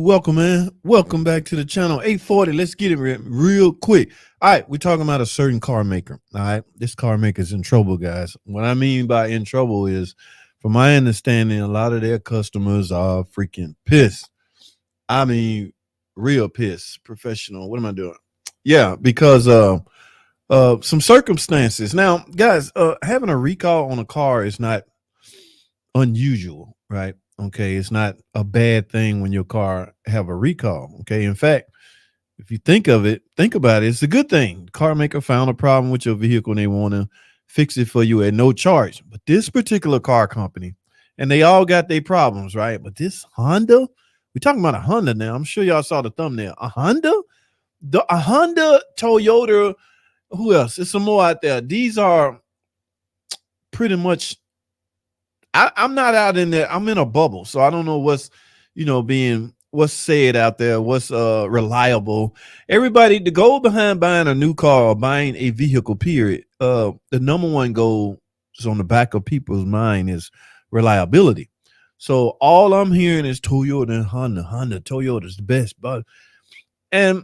welcome, man. Welcome back to the channel. 840. Let's get it real quick. All right, we're talking about a certain car maker. All right, this car maker is in trouble, guys. What I mean by in trouble is, from my understanding, a lot of their customers are freaking pissed. I mean, real pissed. Professional. What am I doing? Yeah, because some circumstances. Now, guys, having a recall on a car is not unusual, right? Okay, it's not a bad thing when your car have a recall. Okay, in fact, if you think about it, it's a good thing. Car maker found a problem with your vehicle and they want to fix it for you at no charge. But this particular car company, and they all got their problems, right? But this Honda, we're talking about a Honda now. I'm sure y'all saw the thumbnail. A Honda, a Honda, Toyota. Who else? There's some more out there. These are pretty much. I'm not out in there. I'm in a bubble, so I don't know what's, being what's said out there, what's reliable. Everybody, the goal behind buying a new car or buying a vehicle, period, the number one goal is on the back of people's mind is reliability. So all I'm hearing is Toyota and Honda, Toyota's the best. But and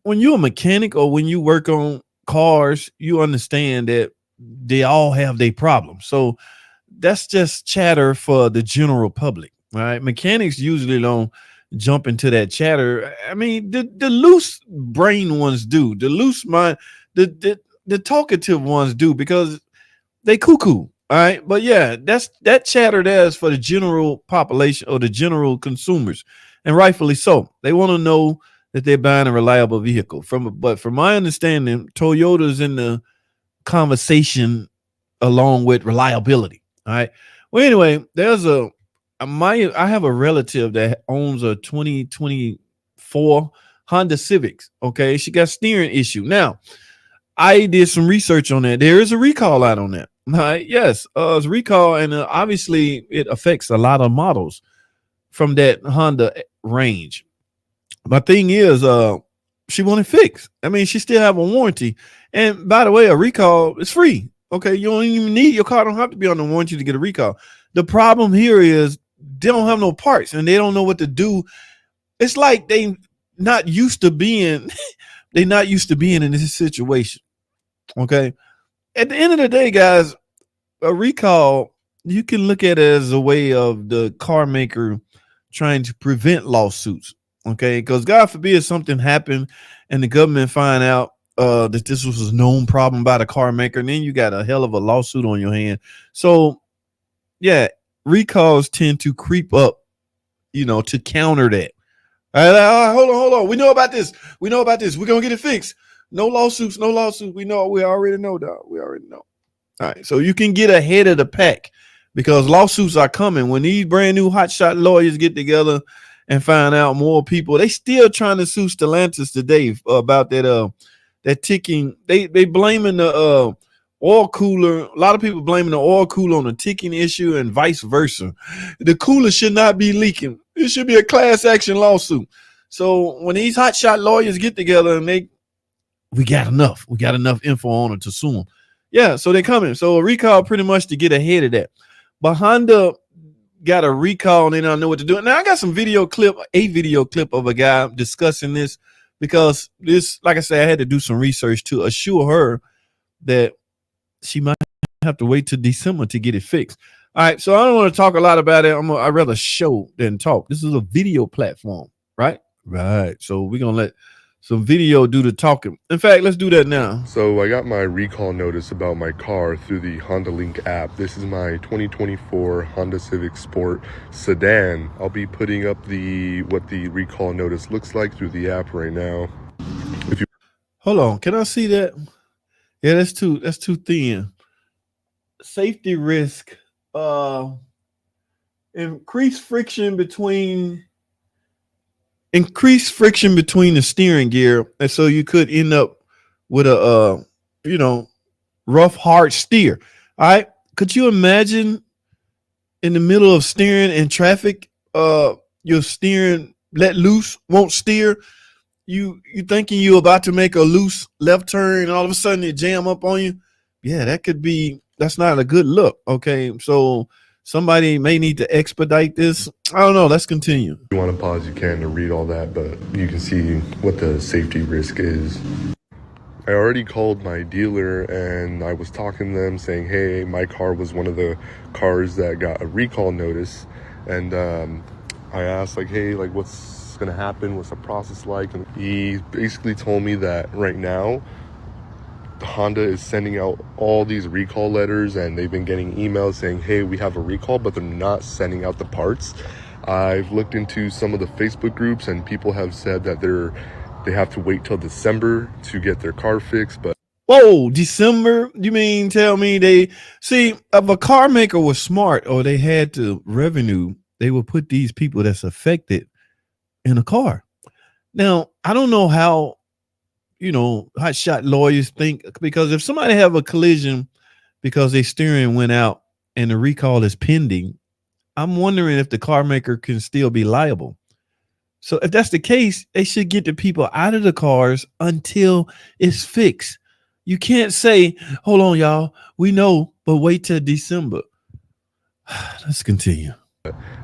when you're a mechanic or when you work on cars, you understand that they all have their problems. So that's just chatter for the general public, right? Mechanics usually don't jump into that chatter. I mean, the loose brain ones do, the loose mind, the talkative ones do, because they cuckoo. All right. But yeah, that chatter there is for the general population or the general consumers, and rightfully so. They want to know that they're buying a reliable vehicle. But from my understanding, Toyota's in the conversation along with reliability. All right. Well, anyway, there's I have a relative that owns a 2024 Honda Civics. Okay, she got steering issue. Now, I did some research on that. There is a recall out on that. All right. Yes, it's a recall, and obviously it affects a lot of models from that Honda range. My thing is, she wanted fixed. I mean, she still have a warranty, and by the way, a recall is free. Okay, you don't even need your car. Don't have to be on the warranty to get a recall. The problem here is they don't have no parts and they don't know what to do. It's like they not used to being they not used to being in this situation. Okay. At the end of the day, guys, a recall, you can look at it as a way of the car maker trying to prevent lawsuits. Okay, because God forbid something happened and the government find out that this was a known problem by the car maker, and then you got a hell of a lawsuit on your hand. So yeah, recalls tend to creep up, to counter that. All right, hold on. We know about this. We're gonna get it fixed. No lawsuits. We already know, dog. We already know. All right, so you can get ahead of the pack because lawsuits are coming. When these brand new hotshot lawyers get together and find out more people, they still trying to sue Stellantis today about that ticking. They blaming the oil cooler. A lot of people blaming the oil cooler on the ticking issue and vice versa. The cooler should not be leaking. It should be a class action lawsuit. So when these hotshot lawyers get together and we got enough info on it to sue them. Yeah, so they coming. So a recall pretty much to get ahead of that. But Honda got a recall and they don't know what to do. Now I got a video clip of a guy discussing this, because this, like I said, I had to do some research to assure her that she might have to wait till December to get it fixed. All right, so I don't want to talk a lot about it. I'd rather show than talk. This is a video platform, right? Right. So we're gonna let some video do the talking. In fact, let's do that now. So I got my recall notice about my car through the Honda Link app. This is my 2024 Honda Civic Sport sedan. I'll be putting up what the recall notice looks like through the app right now. Hold on, can I see that? Yeah, that's too thin. Safety risk. Increased friction between the steering gear, and so you could end up with a rough, hard steer. All right, could you imagine in the middle of steering in traffic, your steering let loose, won't steer? You thinking you about to make a loose left turn, and all of a sudden it jam up on you? Yeah, that's not a good look. Okay, so somebody may need to expedite this. I don't know. Let's continue. If you want to pause, you can to read all that, but you can see what the safety risk is. I already called my dealer and I was talking to them saying, hey, my car was one of the cars that got a recall notice. And I asked, like, hey, like, what's going to happen? What's the process like? And he basically told me that right now, Honda is sending out all these recall letters and they've been getting emails saying, hey, we have a recall, but they're not sending out the parts. I've looked into some of the Facebook groups and people have said that they have to wait till December to get their car fixed. But whoa, December? You mean tell me they see if a car maker was smart or they had the revenue, they would put these people that's affected in a car. Now, I don't know how, hotshot lawyers think, because if somebody have a collision because their steering went out and the recall is pending, I'm wondering if the car maker can still be liable. So if that's the case, they should get the people out of the cars until it's fixed. You can't say, hold on, y'all, we know, but wait till December. Let's continue.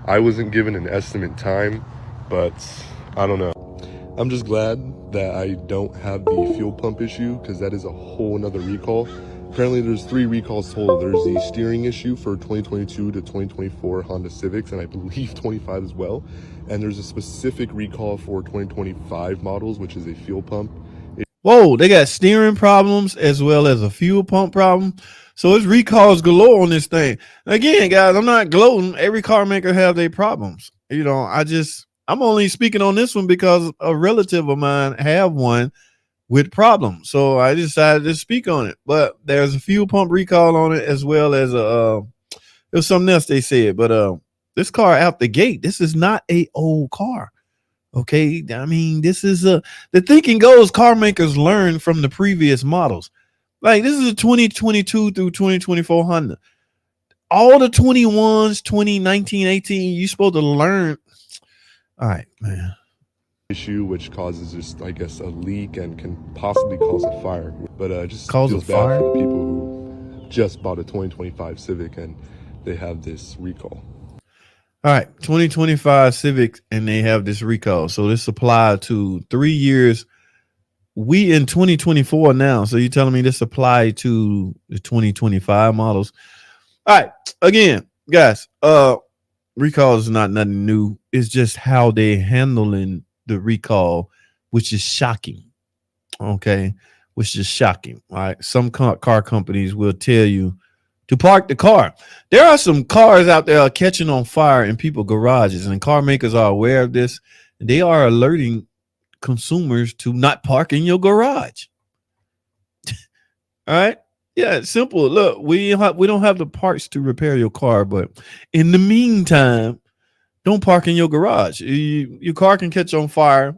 I wasn't given an estimate time, but I don't know. I'm just glad that I don't have the fuel pump issue, because that is a whole nother recall. Apparently there's 3 recalls total. There's the steering issue for 2022 to 2024 Honda Civics, and I believe 25 as well. And there's a specific recall for 2025 models, which is a fuel pump. Whoa, they got steering problems as well as a fuel pump problem. So it's recalls galore on this thing. Again, guys, I'm not gloating. Every car maker have their problems. I'm only speaking on this one because a relative of mine have one with problems. So I decided to speak on it. But there's a fuel pump recall on it, as well as it was something else they said. But this car out the gate, this is not a old car. Okay, I mean, this is the thinking goes, car makers learn from the previous models. Like, this is a 2022 through 2024 Honda. All the 21s, 2019, 18, you're supposed to learn. All right, man. Issue which causes just, I guess, a leak and can possibly cause a fire. But just Cause feels a bad fire? for the people who just bought a 2025 Civic and they have this recall. All right, 2025 Civic, and they have this recall. So this applied to 3 years. We in 2024 now. So you're telling me this applied to the 2025 models? All right, again, guys, recall is not nothing new. It's just how they handling the recall, which is shocking. Okay, which is shocking. All right, some car companies will tell you to park the car. There are some cars out there catching on fire in people's garages, and car makers are aware of this. And they are alerting consumers to not park in your garage. All right. Yeah, it's simple. Look, we don't have the parts to repair your car, but in the meantime, don't park in your garage. Your car can catch on fire.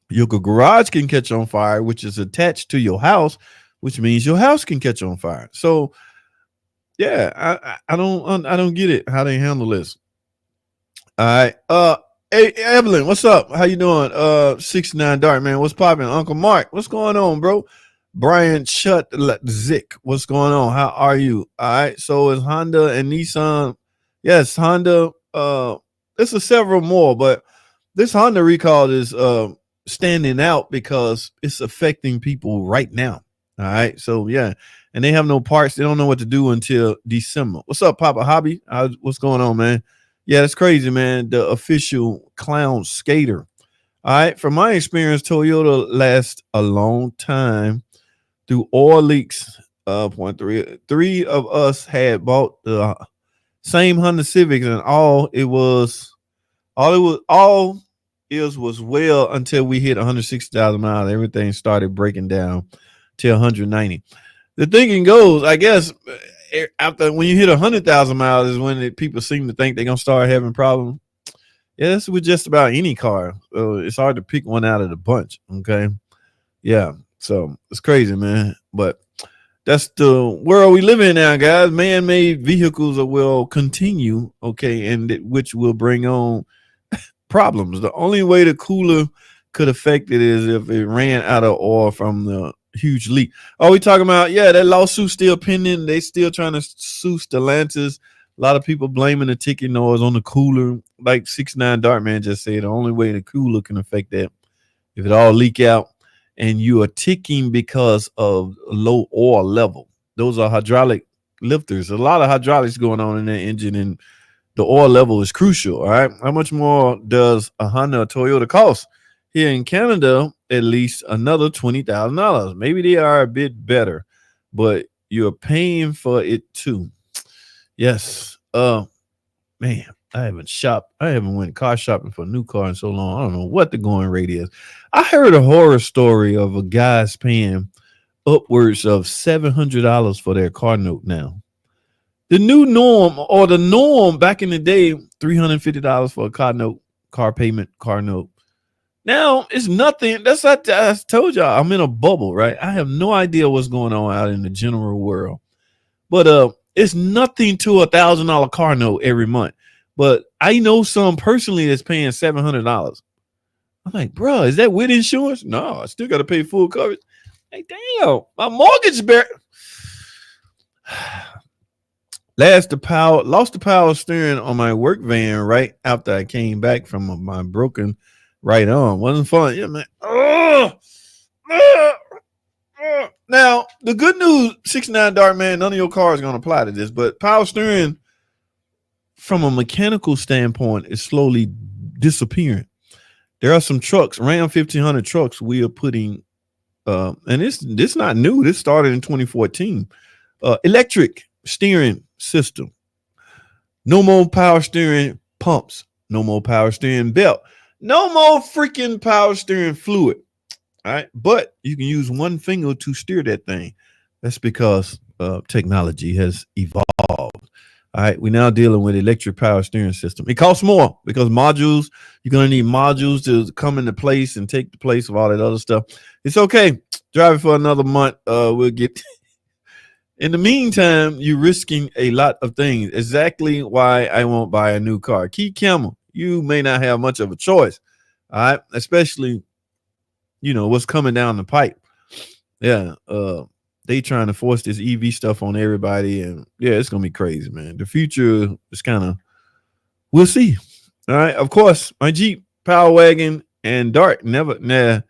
Your garage can catch on fire, which is attached to your house, which means your house can catch on fire. So yeah, I don't get it how they handle this. All right. Hey Evelyn, what's up? How you doing? 69 Dark Man, what's popping? Uncle Mark, what's going on, bro? Brian Zick, what's going on? How are you? All right. So is Honda and Nissan. Yes, Honda. This is several more, but this Honda recall is standing out because it's affecting people right now. All right. So yeah. And they have no parts. They don't know what to do until December. What's up, Papa Hobby? What's going on, man? Yeah, it's crazy, man. The official clown skater. All right. From my experience, Toyota lasts a long time through oil leaks. Point three of us had bought the same Honda Civics, and all it was well until we hit 160,000 miles. Everything started breaking down to 190. The thinking goes, I guess, after when you hit 100,000 miles is when people seem to think they're gonna start having problems. Yeah, that's with just about any car. It's hard to pick one out of the bunch. Okay, yeah, so it's crazy, man. But that's the world we live in now, guys. Man-made vehicles will continue, okay, and which will bring on problems. The only way the cooler could affect it is if it ran out of oil from the huge leak. Oh, we talking about, yeah, that lawsuit still pending. They still trying to sue Stellantis A lot of people blaming the ticking noise on the cooler. Like 6ix9ine Dartman just said, the only way the cooler can affect that if it all leak out and you are ticking because of low oil level. Those are hydraulic lifters. A lot of hydraulics going on in that engine, and the oil level is crucial. All right. How much more does a Honda or Toyota cost? Here in Canada, at least another $20,000. Maybe they are a bit better, but you're paying for it too. Yes. Man, I haven't went car shopping for a new car in so long. I don't know what the going rate is. I heard a horror story of a guy's paying upwards of $700 for their car note now. The new norm, or the norm back in the day, $350 for a car note, car payment, car note. Now it's nothing. That's what I told y'all. I'm in a bubble, right? I have no idea what's going on out in the general world. But it's nothing to $1,000 car note every month. But I know some personally that's paying $700. I'm like, bro, is that with insurance? No, I still got to pay full coverage. Like, damn, my mortgage bear. Lost the power steering on my work van right after I came back from my broken right arm. Wasn't fun. Yeah, man. Now, the good news, 6ix9ine Dartman, none of your cars are going to apply to this, but power steering from a mechanical standpoint is slowly disappearing. There are some trucks, Ram 1500 trucks we are putting, and this not new. This started in 2014. Electric steering system. No more power steering pumps. No more power steering belt. No more freaking power steering fluid. All right. But you can use one finger to steer that thing. That's because technology has evolved. All right. We're now dealing with electric power steering system. It costs more because modules, you're going to need modules to come into place and take the place of all that other stuff. It's okay. Drive it for another month. We'll get. In the meantime, you're risking a lot of things. Exactly why I won't buy a new car. Keith Campbell, you may not have much of a choice. All right. Especially, what's coming down the pipe. Yeah. They trying to force this EV stuff on everybody. And yeah, it's going to be crazy, man. The future is we'll see. All right. Of course, my Jeep, Power Wagon, and Dart never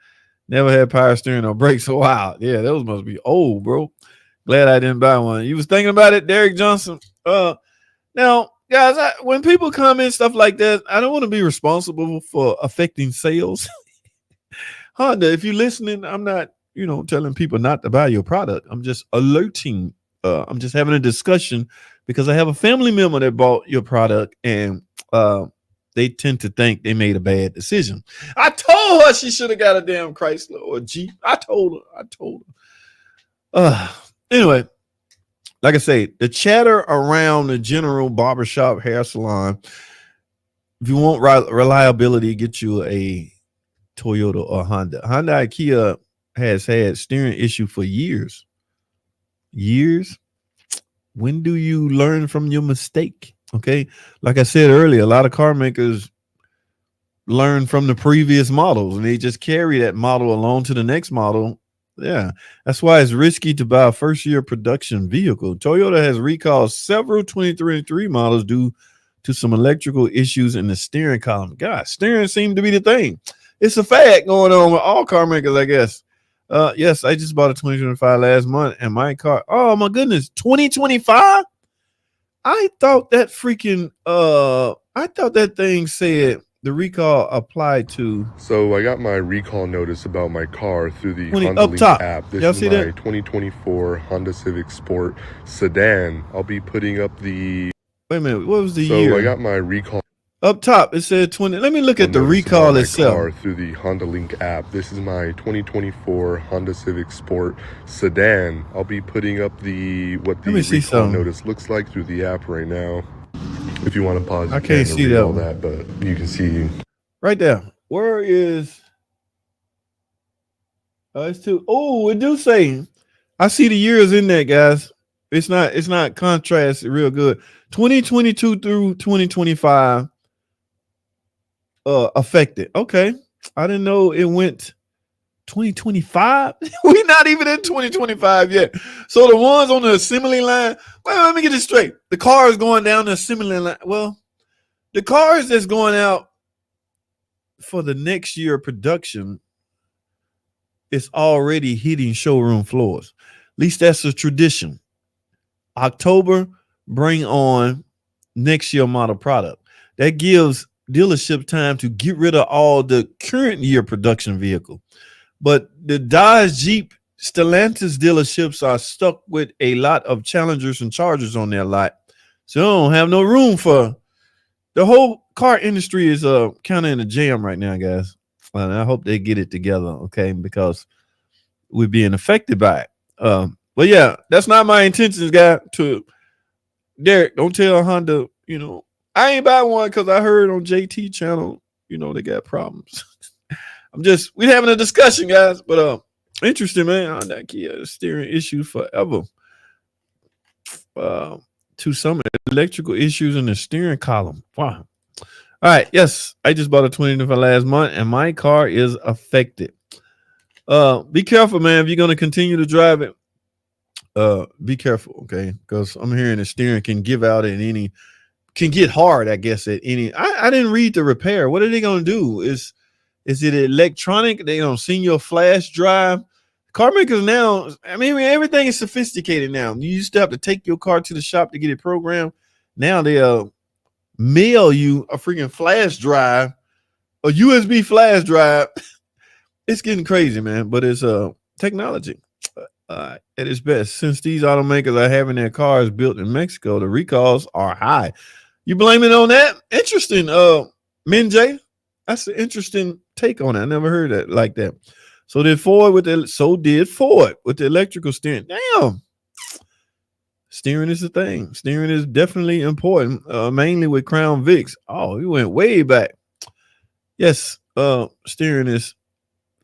had power steering or brakes. So wow. Yeah, those must be old, bro. Glad I didn't buy one. You was thinking about it, Derek Johnson? Now, guys, when people comment stuff like that, I don't want to be responsible for affecting sales. Honda, if you're listening, I'm not, telling people not to buy your product. I'm just alerting. I'm just having a discussion because I have a family member that bought your product and they tend to think they made a bad decision. I told her she should have got a damn Chrysler or Jeep. I told her. Anyway, like I say, the chatter around the general barbershop hair salon, if you want reliability, get you a Toyota or Honda. Honda IKEA has had steering issue for years. When do you learn from your mistake? Okay. Like I said earlier, a lot of car makers learn from the previous models and they just carry that model along to the next model. Yeah, that's why it's risky to buy a first-year production vehicle. Toyota has recalled several 2023 models due to some electrical issues in the steering column. God, steering seemed to be the thing. It's a fad going on with all car makers, I guess. Yes, I just bought a 2025 last month, and my car. Oh my goodness, 2025. I thought that thing said the recall applied to. So I got my recall notice about my car through the Honda up Link top. app. This Y'all is see my that? 2024 Honda Civic Sport sedan. I'll be putting up the. Wait a minute. What was the So year? I got my recall. Up top, it said 20. Let me look at the recall itself. Car through the Honda Link app. This is my 2024 Honda Civic Sport sedan. I'll be putting up what the recall notice looks like through the app right now. If you want to pause, I can't see all that, but you can see right there. Where is? It's two. Oh, it do say. I see the years in there, guys. It's not contrast real good. 2022 through 2025 affected. Okay. I didn't know it went 2025? We're not even in 2025 yet. So the ones on the assembly line, well, let me get this straight. The car is going down the assembly line. Well, the cars that's going out for the next year production is already hitting showroom floors. At least that's a tradition. October, bring on next year model product. That gives dealership time to get rid of all the current year production vehicle. But the Dodge, Jeep, Stellantis dealerships are stuck with a lot of Challengers and Chargers on their lot. So they don't have no room for the whole car industry is kind of in a jam right now, guys. And I hope they get it together, okay? Because we're being affected by it. But yeah, that's not my intentions, guy. To Derek, don't tell Honda, I ain't buy one because I heard on JT channel, they got problems. We having a discussion, guys. But interesting, man. Honda Kia steering issues forever. To some electrical issues in the steering column. Wow. All right. Yes, I just bought a 20 for last month, and my car is affected. Be careful, man. If you're gonna continue to drive it, be careful, okay? Because I'm hearing the steering can give out at any, can get hard, I guess, at any. I didn't read the repair. What are they gonna do? Is it electronic? They gonna send you a flash drive? Car makers now, I mean, everything is sophisticated now. You used to have to take your car to the shop to get it programmed. Now they'll mail you a freaking flash drive, a USB flash drive. It's getting crazy, man. But it's technology at its best. Since these automakers are having their cars built in Mexico, the recalls are high. You blame it on that? Interesting, Minjay. That's an interesting take on it. I never heard that like that. So did Ford with the electrical steering. Damn. Steering is a thing. Steering is definitely important, mainly with Crown Vics. Oh, we went way back. Yes, steering is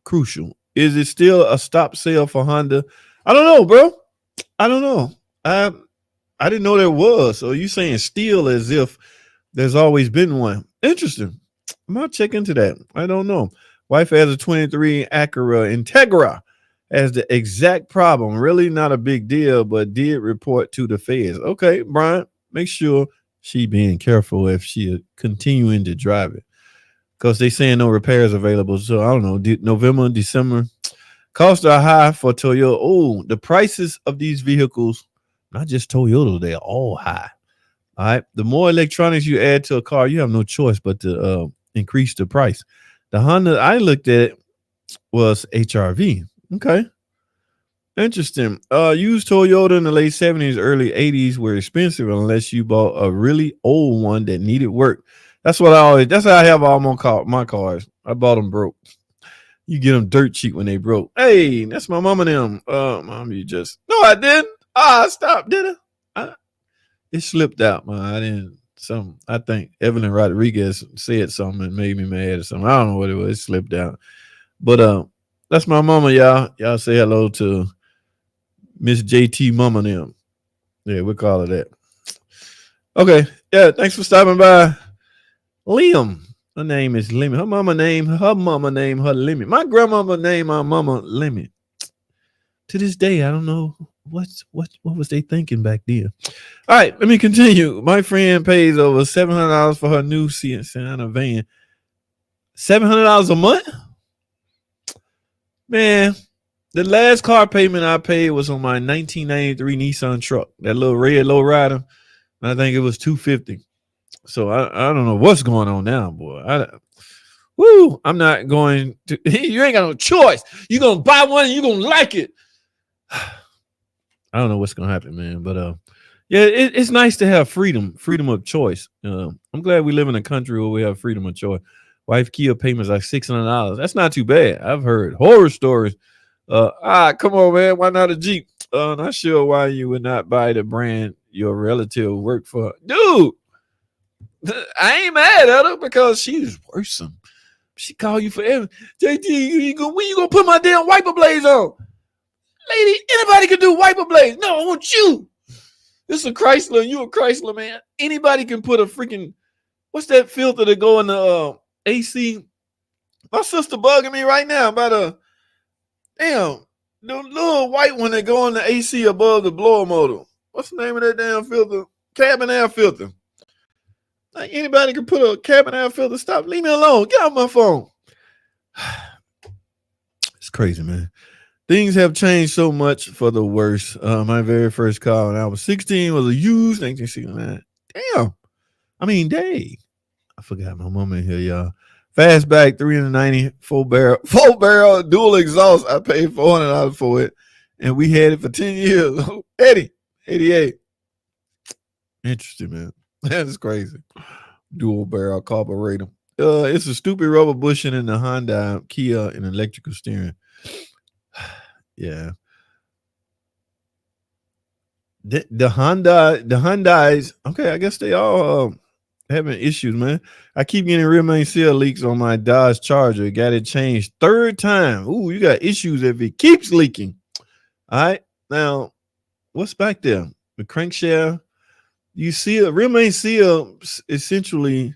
crucial. Is it still a stop sale for Honda? I don't know, bro. I don't know. I didn't know there was. So you saying still as if there's always been one. Interesting. I might check into that. I don't know. Wife has a 23 Acura Integra. Has the exact problem. Really not a big deal, but did report to the feds. Okay, Brian, make sure she being careful if she continuing to drive it. Because they saying no repairs available. So I don't know, November, December. Costs are high for Toyota. Oh, the prices of these vehicles, not just Toyota, they're all high. All right. The more electronics you add to a car, you have no choice but to increase the price. The Honda I looked at was HRV. Okay. Interesting. Used Toyota in the late 70s, early 80s were expensive unless you bought a really old one that needed work. That's how I have all my cars. I bought them broke. You get them dirt cheap when they broke. Hey, that's my mom and them. Mom, you just no, I didn't. Stop, did I? It slipped out, man. I didn't. I think Evelyn Rodriguez said something that made me mad or something. I don't know what it was. It slipped out. But that's my mama, y'all. Y'all say hello to Miss JT Mama and them. Yeah, we'll call her that. Okay. Yeah, thanks for stopping by. Liam. Her name is Lemmy. Her mama named her Lemmy. My grandmama named my mama Lemmy. To this day, I don't know what was they thinking back then. All right, let me continue. My friend pays over $700 for her new Sienna van. $700 a month? Man, the last car payment I paid was on my 1993 Nissan truck, that little red lowrider. I think it was $250. So I don't know what's going on now, boy. I'm not going to. You ain't got no choice. You're gonna buy one and you're gonna like it. I don't know what's gonna happen, man. But yeah, it's nice to have freedom of choice. I'm glad we live in a country where we have freedom of choice. Wife Kia payments like $600. That's not too bad. I've heard horror stories. Come on, man. Why not a Jeep? Not sure why you would not buy the brand your relative worked for. Dude, I ain't mad at her because she's worse. She called you forever. JT, when you gonna put my damn wiper blades on? Lady, anybody can do wiper blades. No, I want you. This is a Chrysler, and you a Chrysler, man. Anybody can put a freaking, what's that filter that go in the AC? My sister bugging me right now about Damn, the little white one that go on the AC above the blower motor. What's the name of that damn filter? Cabin air filter. Like anybody can put a cabin air filter. Stop. Leave me alone. Get off my phone. It's crazy, man. Things have changed so much for the worse. My very first car when I was 16 was a used 1969. Damn. I mean, dang. I forgot my mom in here, y'all. Fastback 390 full barrel dual exhaust. I paid $400 for it, and we had it for 10 years. Eddie, 88. Interesting, man. That's crazy. Dual barrel carburetor. It's a stupid rubber bushing in the Honda, Kia, and electrical steering. Yeah. The Hyundais. Okay, I guess they all having issues, man. I keep getting rear main seal leaks on my Dodge Charger. Got it changed third time. Ooh, you got issues if it keeps leaking. All right. Now, what's back there? The crankshaft. You see a rear main seal essentially.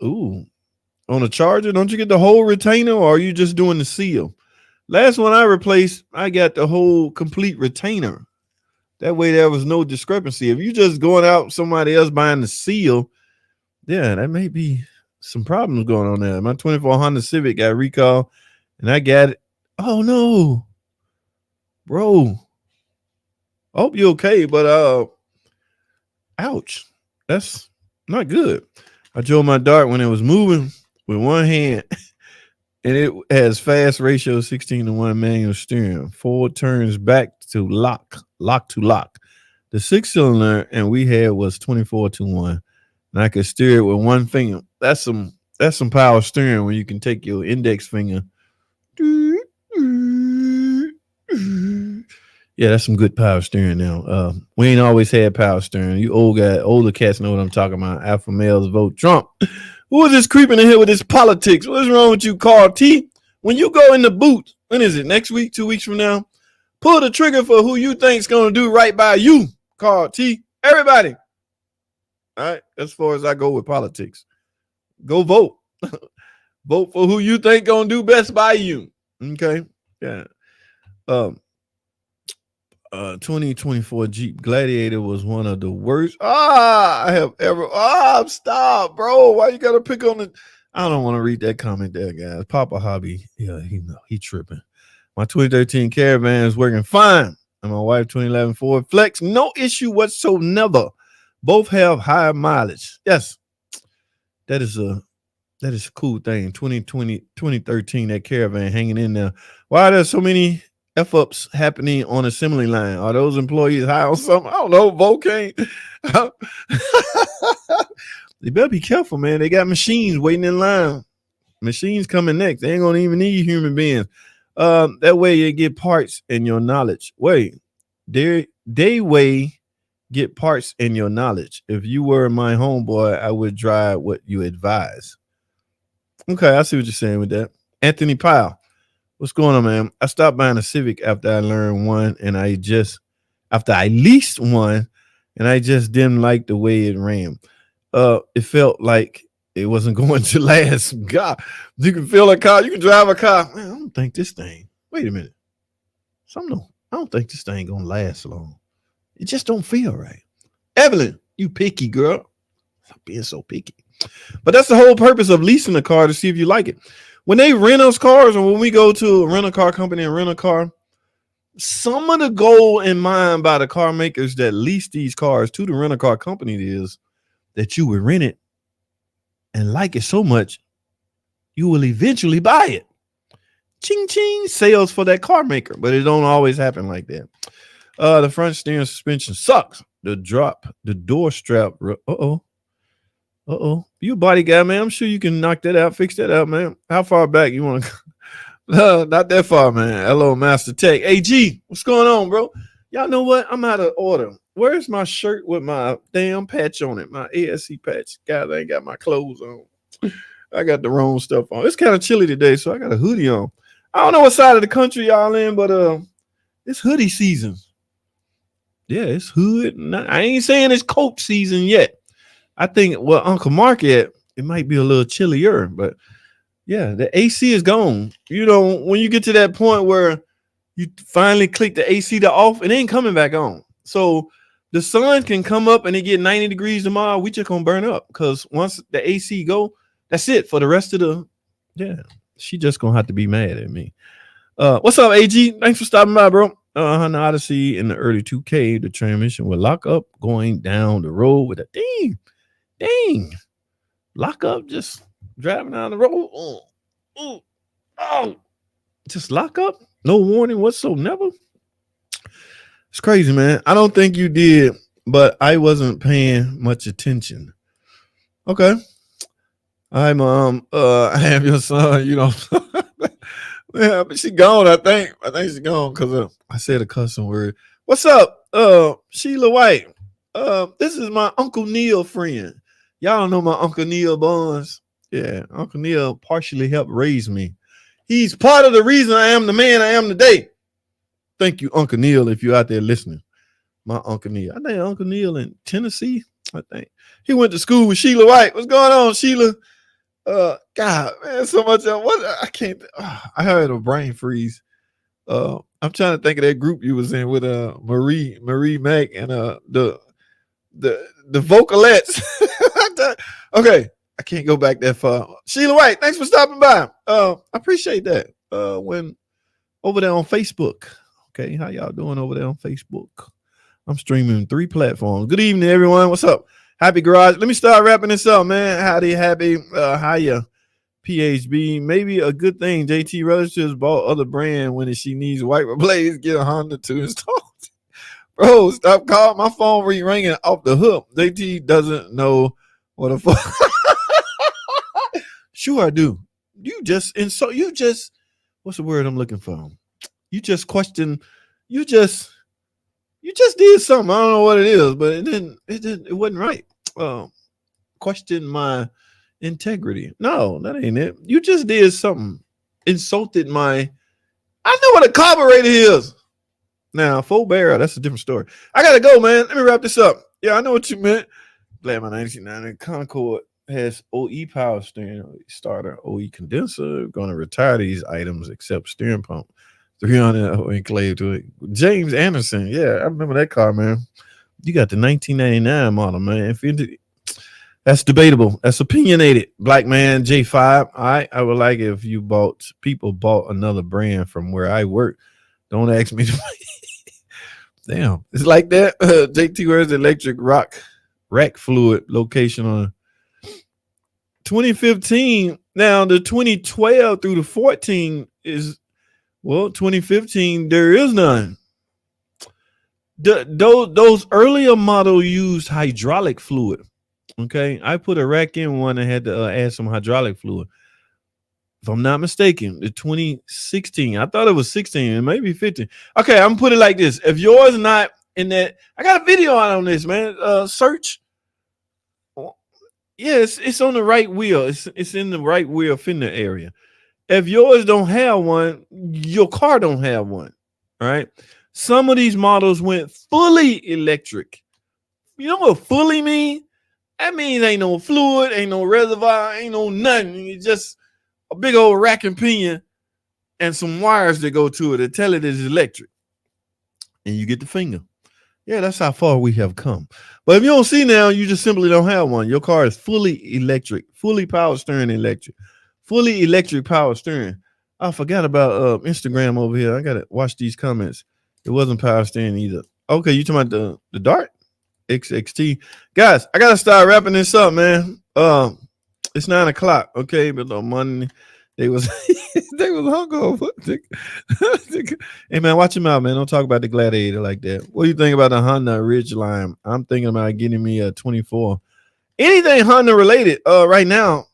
Ooh, on a Charger, don't you get the whole retainer, or are you just doing the seal? Last one I replaced, I got the whole complete retainer. That way there was no discrepancy. If you just going out somebody else buying the seal, yeah, that may be some problems going on there. My 24 Honda Civic got recalled, and I got it. Oh no, bro. I hope you're okay, but ouch. That's not good. I drove my Dart when it was moving with one hand, and it has fast ratio 16-to-1 manual steering, 4 turns back to lock to lock. The 6-cylinder and we had was 24-to-1, and I could steer it with one finger. That's some power steering when you can take your index finger. Yeah, that's some good power steering now. We ain't always had power steering. You older cats know what I'm talking about. Alpha males vote Trump. Who is this creeping in here with this politics? What is wrong with you, Carl T? When you go in the booth, when is it? Next week, 2 weeks from now? Pull the trigger for who you think's going to do right by you, Carl T. Everybody. All right, as far as I go with politics. Go vote. Vote for who you think going to do best by you. Okay? Yeah. 2024 Jeep Gladiator was one of the worst I have ever. Stop, bro. Why you gotta pick on the? I don't want to read that comment there, guys. Papa Hobby, yeah, he tripping. My 2013 Caravan is working fine, and my wife 2011 Ford Flex, no issue whatsoever. Both have high mileage. Yes, that is a cool thing. 2013, that Caravan hanging in there. Why are there so many F-ups happening on assembly line? Are those employees high on something? I don't know. Volcane. They better be careful, man. They got machines waiting in line. Machines coming next. They ain't gonna even need human beings. That way you get parts in your knowledge. Wait, they get parts in your knowledge. If you were my homeboy, I would drive what you advise. Okay, I see what you're saying with that. Anthony Powell. What's going on, man? I stopped buying a Civic after I learned one, and I leased one, and I just didn't like the way it ran. It felt like it wasn't going to last. God, you can feel a car, you can drive a car. Man, I don't think this thing. Wait a minute. I don't think this thing gonna last long. It just don't feel right. Evelyn, you picky girl. Stop being so picky. But that's the whole purpose of leasing a car, to see if you like it. When they rent us cars, or when we go to a rental car company and rent a car, some of the goal in mind by the car makers that lease these cars to the rental car company is that you would rent it and like it so much, you will eventually buy it. Ching ching, sales for that car maker, but it don't always happen like that. The front steering suspension sucks. The door strap. You a body guy, man. I'm sure you can knock that out, fix that out, man. How far back you want to go? Not that far, man. Hello, Master Tech. AG, what's going on, bro? Y'all know what? I'm out of order. Where's my shirt with my damn patch on it? My ASC patch. God, I ain't got my clothes on. I got the wrong stuff on. It's kind of chilly today, so I got a hoodie on. I don't know what side of the country y'all in, but it's hoodie season. Yeah, it's hood. I ain't saying it's coat season yet. I think Uncle Mark it might be a little chillier, but Yeah, the AC is gone. You know, when you get to that point where you finally click the AC to off, it ain't coming back on. So the sun can come up and it get 90 degrees tomorrow. We just gonna burn up because once the AC go, that's it for the rest of the. Yeah, she just gonna have to be mad at me. What's up, AG? Thanks for stopping by, bro. Honda Odyssey in the early 2K, the transmission will lock up going down the road with a ding, lock up, just driving down the road. Oh, oh, just lock up, no warning whatsoever. It's crazy, man. I don't think you did, but I wasn't paying much attention. Okay. Hi, mom. I have your son. You know, yeah, but she gone. I think she gone because I said a cussing word. What's up, Sheila White? This is my Uncle Neil friend. Y'all know my Uncle Neil Bonds. Yeah, Uncle Neil partially helped raise me. He's part of the reason I am the man I am today. Thank you, Uncle Neil, if you're out there listening. My Uncle Neil. I think Uncle Neil in Tennessee. I think he went to school with Sheila White. What's going on, Sheila? God, man, so much. What I can't. I had a brain freeze. I'm trying to think of that group you was in with Marie Mack and the vocalettes. Okay, I can't go back that far. Sheila White, thanks for stopping by. I appreciate that. When over there on Facebook. Okay, how y'all doing over there on Facebook? I'm streaming 3 platforms. Good evening, everyone. What's up? Happy Garage. Let me start wrapping this up, man. Howdy, happy. Hiya, PHB. Maybe a good thing JT relatives bought other brand when she needs white replace, get a Honda to install. Bro, stop calling. My phone ringing off the hook. JT doesn't know what the fuck. Sure, I do. You just what's the word I'm looking for? You just question. You just did something. I don't know what it is, but it wasn't right. Question my integrity. No, that ain't it. You just did something. Insulted my. I know what a carburetor is. Now, full barrel, that's a different story. I gotta go, man. Let me wrap this up. Yeah, I know what you meant. Glad my 1990 Concord has OE power steering, starter, OE condenser. Going to retire these items except steering pump. 300 enclave to it. James Anderson. Yeah, I remember that car, man. You got the 1999 model, man. That's debatable. That's opinionated. Black man J5. I would like it if people bought another brand from where I work. Don't ask me to. Damn, it's like that. JT, where's the electric rack fluid location on 2015? Now the 2012 through the 14 is 2015. There is none. Those earlier model used hydraulic fluid. Okay, I put a rack in one and had to add some hydraulic fluid. If I'm not mistaken, the 2016, I thought it was 16 and maybe 15. Okay, I'm gonna put it like this. If yours not in that, I got a video on this, man. Search. Yeah, it's on the right wheel. It's in the right wheel fender area. If yours don't have one, your car don't have one. All right. Some of these models went fully electric. You know what fully mean? That means ain't no fluid, ain't no reservoir, ain't no nothing. It's just a big old rack and pinion and some wires that go to it to tell it is electric. And you get the finger. Yeah, that's how far we have come. But if you don't see now, you just simply don't have one. Your car is fully electric, fully power steering electric, fully electric power steering. I forgot about Instagram over here. I got to watch these comments. It wasn't power steering either. Okay, you talking about the Dart XXT? Guys, I got to start wrapping this up, man. It's 9 o'clock. Okay, but on Monday they was they was hungover. Hey man, watch him out, man. Don't talk about the Gladiator like that. What do you think about the Honda Ridgeline? I'm thinking about getting me a 24. Anything Honda related right now.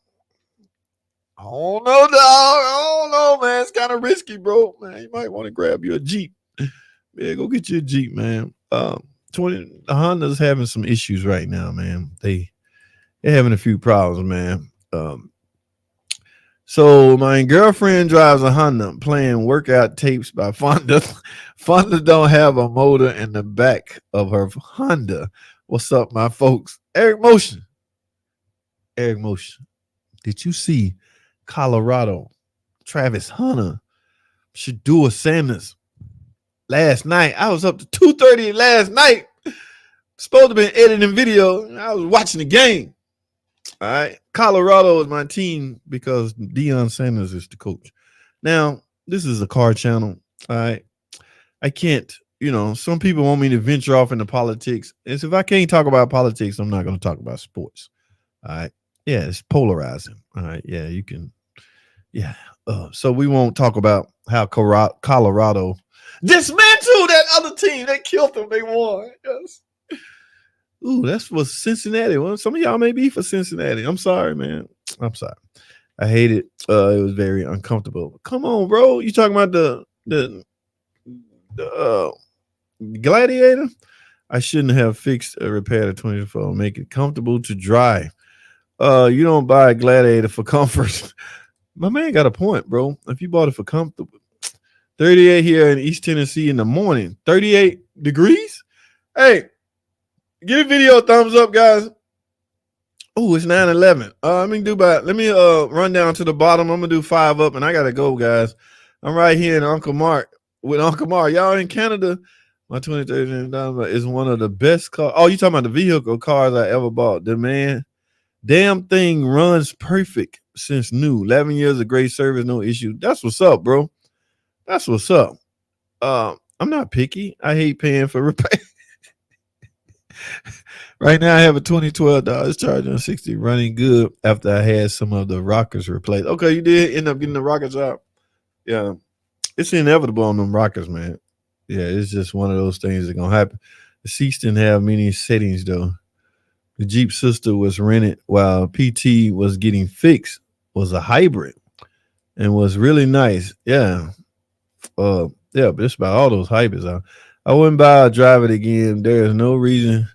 I don't know, dog. I don't know, man. It's kind of risky, bro. Man, you might want to grab you a Jeep. Yeah, go get you a Jeep, man. The Honda's having some issues right now, man. They're having a few problems, man. So my girlfriend drives a Honda playing workout tapes by Fonda. Fonda don't have a motor in the back of her Honda. What's up, my folks? Eric Motion. Did you see Colorado, Travis Hunter, Shadua Sanders. Last night, I was up to 2:30 last night. Supposed to be editing video. I was watching the game. All right. Colorado is my team because Deion Sanders is the coach. Now, this is a car channel. All right. I can't, some people want me to venture off into politics. And so if I can't talk about politics, I'm not going to talk about sports. All right. Yeah, it's polarizing. All right. Yeah, you can. Yeah. So we won't talk about how Colorado dismantled that other team. They killed them. They won. Yes. Ooh, that's for Cincinnati. Well, some of y'all may be for Cincinnati. I'm sorry, man. I'm sorry. I hate it. It was very uncomfortable. Come on, bro. You talking about the Gladiator? I shouldn't have fixed or repaired a 24. Make it comfortable to drive. You don't buy a Gladiator for comfort. My man got a point, bro. If you bought it for comfortable, 38 here in East Tennessee in the morning, 38 degrees. Hey, give the video a thumbs up, guys. Oh, it's 9:11. Let me run down to the bottom. I'm gonna do 5 up, and I gotta go, guys. I'm right here in Uncle Mark with Uncle Mark. Y'all in Canada? My 2013 is one of the best cars. Oh, you talking about the vehicle cars I ever bought? The man, damn thing runs perfect since new. 11 years of great service, no issue. That's what's up, bro. That's what's up. I'm not picky. I hate paying for repair. Right now, I have a 2012 Dodge Charger 60 running good after I had some of the rockers replaced. Okay, you did end up getting the rockers out. Yeah, it's inevitable on them rockers, man. Yeah, it's just one of those things that's gonna happen. The seats didn't have many settings though. The Jeep Sister was rented while PT was getting fixed. Was a hybrid and was really nice. Yeah, yeah, but it's about all those hybrids. I wouldn't buy or drive it again. There is no reason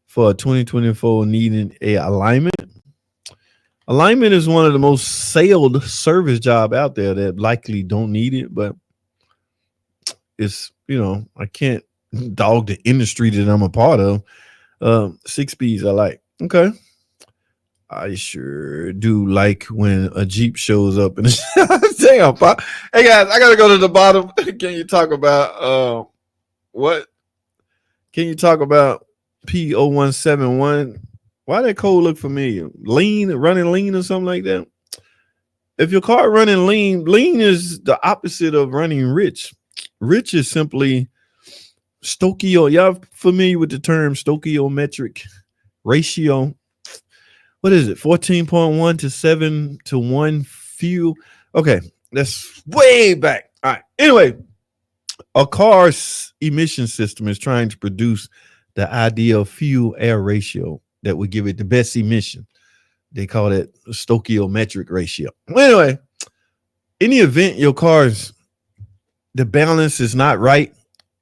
for a 2024 needing a alignment. Alignment is one of the most sailed service job out there that likely don't need it, but it's, I can't dog the industry that I'm a part of. 6 speeds I like. Okay. I sure do like when a Jeep shows up and damn, hey guys, I gotta go to the bottom. Can you talk about what? Can you talk about P0171? Why that code look familiar? Running lean or something like that? If your car running lean is the opposite of running rich. Rich is simply Y'all familiar with the term stoichiometric ratio? What is it? 14.1 to 7 to 1 fuel. Okay, that's way back. All right. Anyway, a car's emission system is trying to produce the ideal fuel air ratio that would give it the best emission. They call it stoichiometric ratio. Anyway, in the event your car's the balance is not right,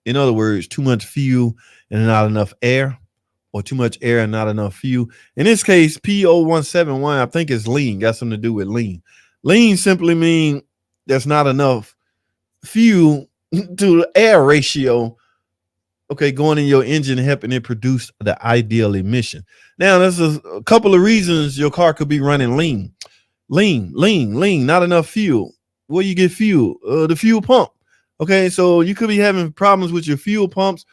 in other words, too much fuel and not enough air, or too much air and not enough fuel. In this case, P0171, I think it's lean. Got something to do with lean. Lean simply means there's not enough fuel to the air ratio, okay, going in your engine, helping it produce the ideal emission. Now, there's a couple of reasons your car could be running lean. Lean, not enough fuel. Where you get fuel? The fuel pump. Okay, so you could be having problems with your fuel pumps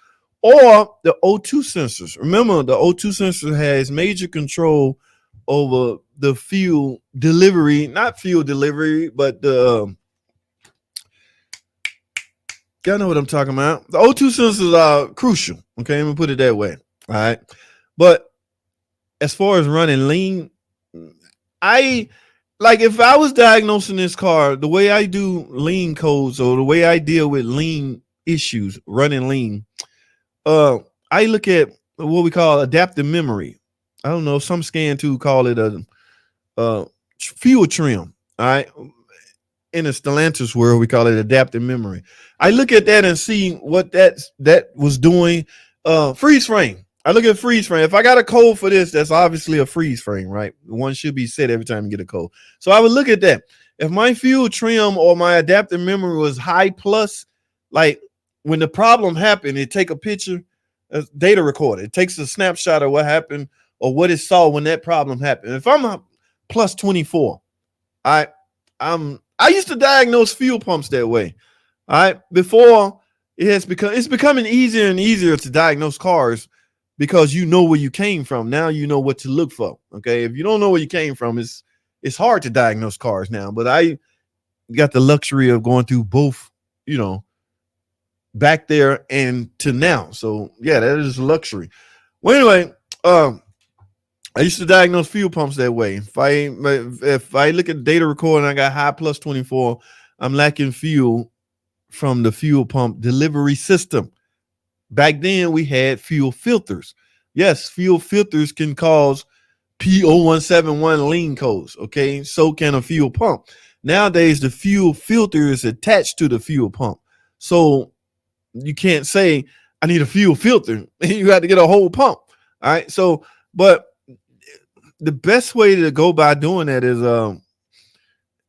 or the O2 sensors. Remember, the O2 sensor has major control over the fuel delivery, not fuel delivery, but the y'all know what I'm talking about. The O2 sensors are crucial. Okay, let me put it that way. All right. But as far as running lean, if I was diagnosing this car, the way I do lean codes or the way I deal with lean issues, running lean, I look at what we call adaptive memory. I don't know, some scan tool call it a fuel trim. All right. In the Stellantis world, we call it adaptive memory. I look at that and see what that was doing. Freeze frame. I look at freeze frame. If I got a code for this, that's obviously a freeze frame, right? One should be set every time you get a code. So I would look at that. If my fuel trim or my adaptive memory was high plus, like when the problem happened, it take a picture, a data recorder. It takes a snapshot of what happened or what it saw when that problem happened. If I'm a plus 24, all right, I used to diagnose fuel pumps that way. All right. Before it's becoming easier and easier to diagnose cars because you know where you came from. Now you know what to look for. Okay. If you don't know where you came from, it's hard to diagnose cars now. But I got the luxury of going through both, you know, back there and to now. So yeah, that is a luxury. Well, anyway, I used to diagnose fuel pumps that way. If I look at data recording, I got high plus 24. I'm lacking fuel from the fuel pump delivery system. Back then, we had fuel filters. Yes, fuel filters can cause P0171 lean codes. Okay, so can a fuel pump. Nowadays, the fuel filter is attached to the fuel pump, so you can't say I need a fuel filter. You got to get a whole pump. All right, so but the best way to go by doing that is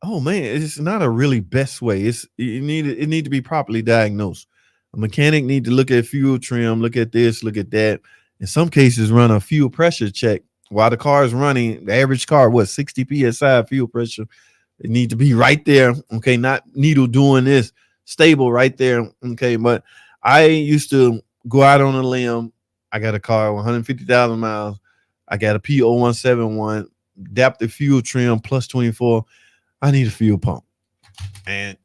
oh man, it's not a really best way. It need to be properly diagnosed. A mechanic need to look at fuel trim, look at this, look at that. In some cases, run a fuel pressure check while the car is running. The average car, what, 60 psi fuel pressure? It need to be right there. Okay, not needle doing this, stable right there. Okay, but I used to go out on a limb. I got a car 150,000 miles. I got a P0171, adaptive fuel trim plus 24. I need a fuel pump. And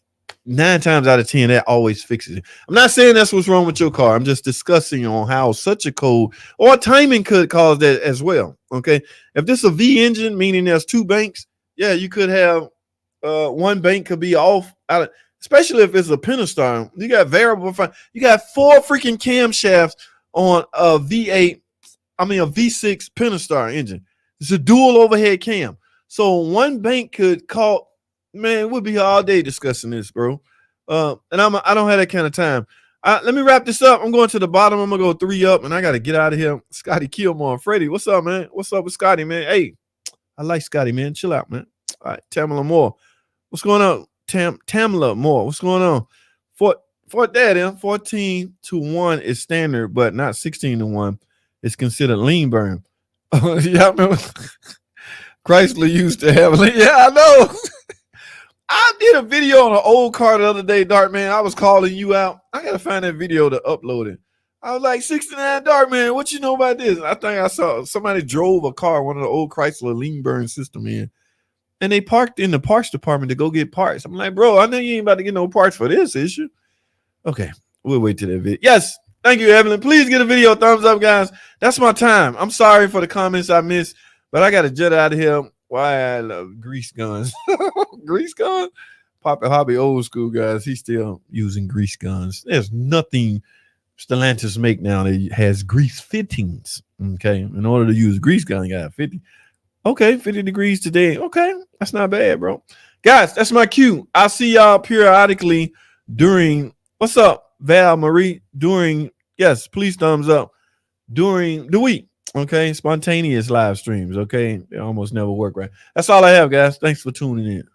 9 times out of 10, that always fixes it. I'm not saying that's what's wrong with your car. I'm just discussing on how such a code or timing could cause that as well. Okay. If this is a V engine, meaning there's 2 banks, yeah, you could have one bank could be off, especially if it's a Pentastar. You got variable, you got 4 freaking camshafts on a V8, a V6 Pentastar engine. It's a dual overhead cam. So one bank could call, man, we'll be here all day discussing this, bro. And I don't have that kind of time. Let me wrap this up. I'm going to the bottom. I'm gonna go 3 up, and I gotta get out of here. Scotty Kilmore, Freddie, what's up, man? What's up with Scotty, man? Hey, I like Scotty, man. Chill out, man. All right, Tamala Moore, what's going on? Tamala Moore, what's going on? For that, 14-1 is standard, but not 16-1. It's considered lean burn. Yeah, I remember. Chrysler used to have, yeah, I know. I did a video on an old car the other day, Dark Man. I was calling you out. I gotta find that video to upload it. I was like, 69 Dark Man, what you know about this? I think I saw somebody drove a car, one of the old Chrysler lean burn system in, and they parked in the parts department to go get parts. I'm like, bro, I know you ain't about to get no parts for this issue. Okay, we'll wait till that video. Yes, thank you, Evelyn. Please give the video a thumbs up, guys. That's my time. I'm sorry for the comments I missed. But I got to jet out of here. Why I love grease guns. Grease guns? Papa Hobby old school, guys. He's still using grease guns. There's nothing Stellantis make now that has grease fittings. Okay. In order to use a grease gun, you got 50. Okay. 50 degrees today. Okay. That's not bad, bro. Guys, that's my cue. I'll see y'all periodically during, what's up, Val Marie? Yes, please thumbs up during the week. Okay, spontaneous live streams. Okay, they almost never work right. That's all I have, guys. Thanks for tuning in.